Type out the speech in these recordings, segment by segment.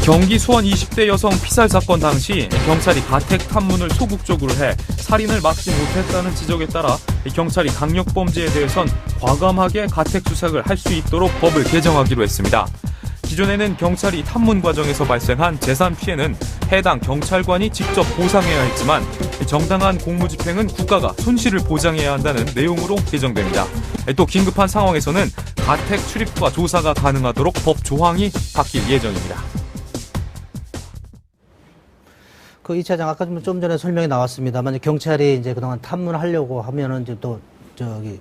경기 수원 20대 여성 피살 사건 당시 경찰이 가택 탐문을 소극적으로 해 살인을 막지 못했다는 지적에 따라 경찰이 강력범죄에 대해선 과감하게 가택 수색을 할 수 있도록 법을 개정하기로 했습니다. 기존에는 경찰이 탐문 과정에서 발생한 재산 피해는 해당 경찰관이 직접 보상해야 했지만 정당한 공무집행은 국가가 손실을 보장해야 한다는 내용으로 개정됩니다. 또 긴급한 상황에서는 가택 출입과 조사가 가능하도록 법 조항이 바뀔 예정입니다. 그 이 차장 아까 좀 전에 설명이 나왔습니다만 경찰이 이제 그동안 탐문하려고 하면은 이제 또 저기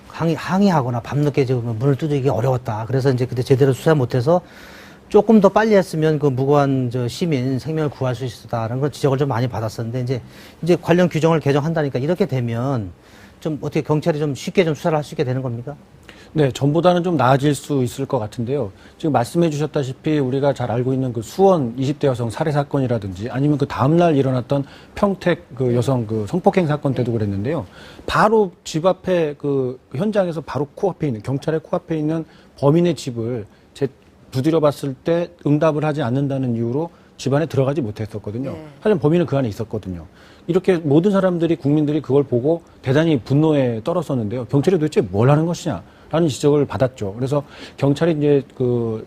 항의하거나 밤늦게 지금 문을 두드리기 어려웠다. 그래서 이제 그때 제대로 수사 못해서 조금 더 빨리 했으면 그 무고한 저 시민 생명을 구할 수 있었다는 그런 지적을 좀 많이 받았었는데 이제 관련 규정을 개정한다니까 이렇게 되면 좀 어떻게 경찰이 좀 쉽게 좀 수사를 할 수 있게 되는 겁니까? 네, 전보다는 좀 나아질 수 있을 것 같은데요. 지금 말씀해 주셨다시피 우리가 잘 알고 있는 그 수원 20대 여성 살해 사건이라든지 아니면 그 다음날 일어났던 평택 그 여성 그 성폭행 사건 때도 그랬는데요. 바로 집 앞에 그 현장에서 바로 코앞에 있는, 경찰의 코앞에 있는 범인의 집을 두드려 봤을 때 응답을 하지 않는다는 이유로 집 안에 들어가지 못했었거든요. 하지만 범인은 그 안에 있었거든요. 이렇게 모든 사람들이, 국민들이 그걸 보고 대단히 분노에 떨었었는데요. 경찰이 도대체 뭘 하는 것이냐? 라는 지적을 받았죠. 그래서 경찰이 이제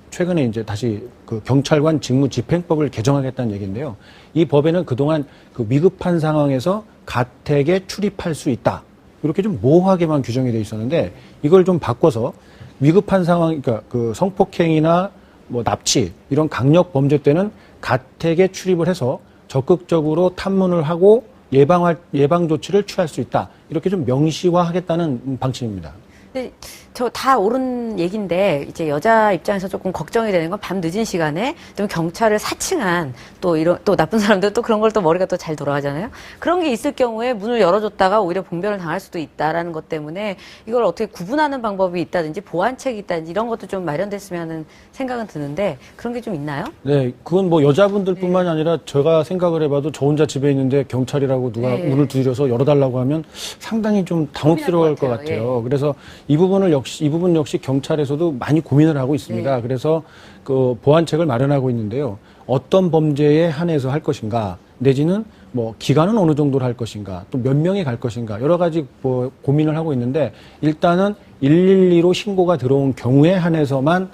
최근에 이제 다시 경찰관 직무집행법을 개정하겠다는 얘기인데요. 이 법에는 그동안 위급한 상황에서 가택에 출입할 수 있다. 이렇게 좀 모호하게만 규정이 돼 있었는데 이걸 좀 바꿔서 위급한 상황, 그러니까 성폭행이나 뭐 납치 이런 강력 범죄 때는 가택에 출입을 해서 적극적으로 탐문을 하고 예방 조치를 취할 수 있다. 이렇게 좀 명시화하겠다는 방침입니다. 근데 저 다 옳은 얘기인데 이제 여자 입장에서 조금 걱정이 되는 건 밤 늦은 시간에 또 경찰을 사칭한 또 나쁜 사람들 또 그런 걸 또 머리가 또 잘 돌아가잖아요. 그런 게 있을 경우에 문을 열어줬다가 오히려 봉변을 당할 수도 있다라는 것 때문에 이걸 어떻게 구분하는 방법이 있다든지 보완책이 있다든지 이런 것도 좀 마련됐으면 하는 생각은 드는데 그런 게 좀 있나요? 네, 그건 뭐 여자분들뿐만이 아니라 제가 생각을 해봐도 저 혼자 집에 있는데 경찰이라고 누가 문을 두드려서 열어달라고 하면 상당히 좀 당혹스러울 것 같아요. 그래서 이 부분 역시 경찰에서도 많이 고민을 하고 있습니다. 그래서 그 보완책을 마련하고 있는데요. 어떤 범죄에 한해서 할 것인가, 내지는 뭐 기간은 어느 정도로 할 것인가, 또 몇 명이 갈 것인가, 여러 가지 뭐 고민을 하고 있는데 일단은 112로 신고가 들어온 경우에 한해서만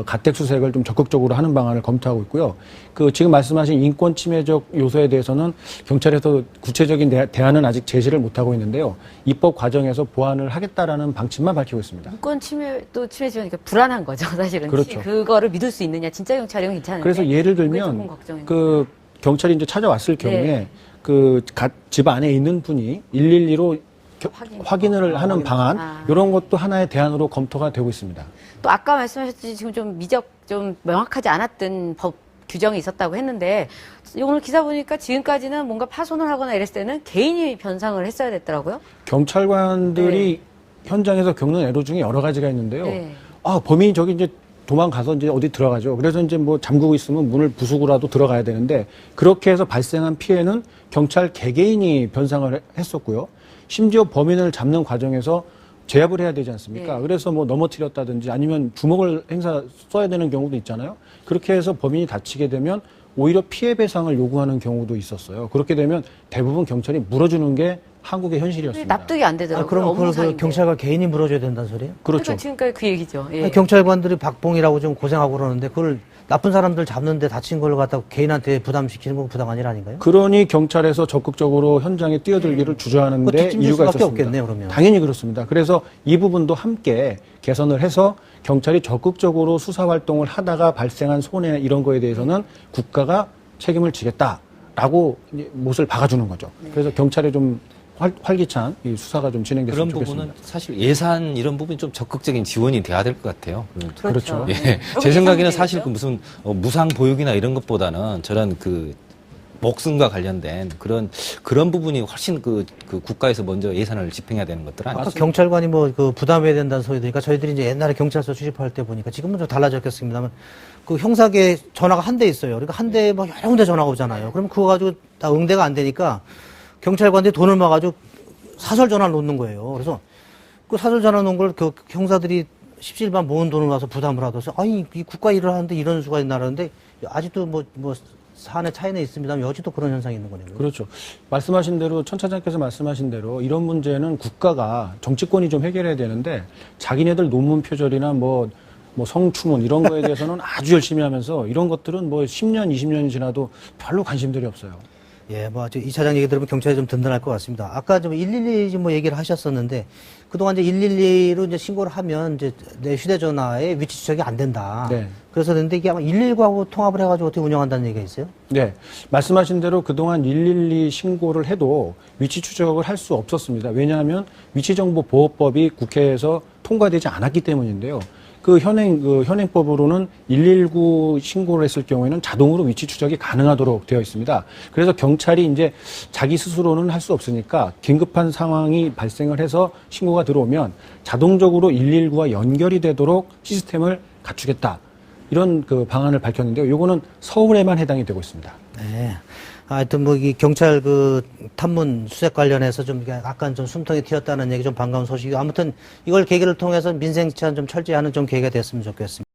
가택 수색을 좀 적극적으로 하는 방안을 검토하고 있고요. 지금 말씀하신 인권 침해적 요소에 대해서는 경찰에서 구체적인 대안은 아직 제시를 못하고 있는데요. 입법 과정에서 보완을 하겠다라는 방침만 밝히고 있습니다. 인권 침해도 침해지면 그러니까 불안한 거죠, 사실은. 그렇죠. 그거를 믿을 수 있느냐, 진짜 경찰이면 괜찮은데. 그래서 예를 들면 경찰이 이제 찾아왔을 경우에 집 안에 있는 분이 112로 확인을 하는 방안, 이런 것도 하나의 대안으로 검토가 되고 있습니다. 또 아까 말씀하셨듯이 지금 좀 명확하지 않았던 법 규정이 있었다고 했는데 오늘 기사 보니까 지금까지는 뭔가 파손을 하거나 이랬을 때는 개인이 변상을 했어야 됐더라고요. 경찰관들이 현장에서 겪는 애로 중에 여러 가지가 있는데요. 범인이 저기 이제 도망가서 이제 어디 들어가죠. 그래서 이제 뭐 잠그고 있으면 문을 부수고라도 들어가야 되는데 그렇게 해서 발생한 피해는 경찰 개개인이 변상을 했었고요. 심지어 범인을 잡는 과정에서 제압을 해야 되지 않습니까? 그래서 뭐 넘어뜨렸다든지 아니면 주먹을 써야 되는 경우도 있잖아요. 그렇게 해서 범인이 다치게 되면 오히려 피해 배상을 요구하는 경우도 있었어요. 그렇게 되면 대부분 경찰이 물어주는 게 한국의 현실이었습니다. 납득이 안 되더라고요. 그럼 그걸 경찰관 개인이 물어줘야 된다는 소리예요? 그렇죠. 그러니까 지금까지 그 얘기죠. 경찰관들이 박봉이라고 좀 고생하고 그러는데 그걸 나쁜 사람들 잡는데 다친 걸 갖다가 개인한테 부담시키는 건 부당한 일 아닌가요? 그러니 경찰에서 적극적으로 현장에 뛰어들기를 주저하는데 이유가 있었습니다. 없겠네요, 그러면. 당연히 그렇습니다. 그래서 이 부분도 함께 개선을 해서 경찰이 적극적으로 수사 활동을 하다가 발생한 손해 이런 거에 대해서는 국가가 책임을 지겠다라고 못을 박아주는 거죠. 그래서 경찰에 좀 활기찬 이 수사가 좀 진행됐으면 좋겠습니다. 그런 부분은 사실 예산 이런 부분이 좀 적극적인 지원이 돼야 될 것 같아요. 그렇죠. 예. 제 생각에는 사실 무슨 무상 보육이나 이런 것보다는 저런 목숨과 관련된 그런 부분이 훨씬 국가에서 먼저 예산을 집행해야 되는 것들 아니에요? 아까 경찰관이 부담해야 된다는 소리 들으니까 저희들이 이제 옛날에 경찰서 취집할 때 보니까 지금은 좀 달라졌겠습니다만 형사계 전화가 한 대 있어요. 그러니까 한 대에 여러 군데 전화가 오잖아요. 그러면 그거 가지고 다 응대가 안 되니까 경찰관들이 돈을 모아가지고 사설 전화를 놓는 거예요. 그래서 그 사설 전화 놓은 걸 형사들이 십시일반 모은 돈을 가서 부담을 하면서 아니 이 국가 일을 하는데 이런 수가 있나라는데 아직도 뭐 사안의 차이는 있습니다만 여지도 그런 현상이 있는 거네요. 그렇죠. 말씀하신 대로 천 차장께서 말씀하신 대로 이런 문제는 국가가 정치권이 좀 해결해야 되는데 자기네들 논문 표절이나 뭐 성추문 이런 거에 대해서는 아주 열심히 하면서 이런 것들은 뭐 10년, 20년이 지나도 별로 관심들이 없어요. 예, 이 차장 얘기 들으면 경찰이 좀 든든할 것 같습니다. 아까 좀 112 뭐 얘기를 하셨었는데 그동안 이제 112로 이제 신고를 하면 이제 내 휴대전화에 위치 추적이 안 된다. 네. 그래서 그런데 이게 아마 119하고 통합을 해가지고 어떻게 운영한다는 얘기가 있어요? 네. 말씀하신 대로 그동안 112 신고를 해도 위치 추적을 할 수 없었습니다. 왜냐하면 위치정보보호법이 국회에서 통과되지 않았기 때문인데요. 그 현행법으로는 119 신고를 했을 경우에는 자동으로 위치 추적이 가능하도록 되어 있습니다. 그래서 경찰이 이제 자기 스스로는 할 수 없으니까 긴급한 상황이 발생을 해서 신고가 들어오면 자동적으로 119와 연결이 되도록 시스템을 갖추겠다. 이런 그 방안을 밝혔는데요. 요거는 서울에만 해당이 되고 있습니다. 네. 하여튼 이 경찰 그 탐문 수색 관련해서 좀 약간 좀 숨통이 튀었다는 얘기 좀 반가운 소식이고 아무튼 이걸 계기를 통해서 민생 치안 좀 철저히 하는 좀 계기가 됐으면 좋겠습니다.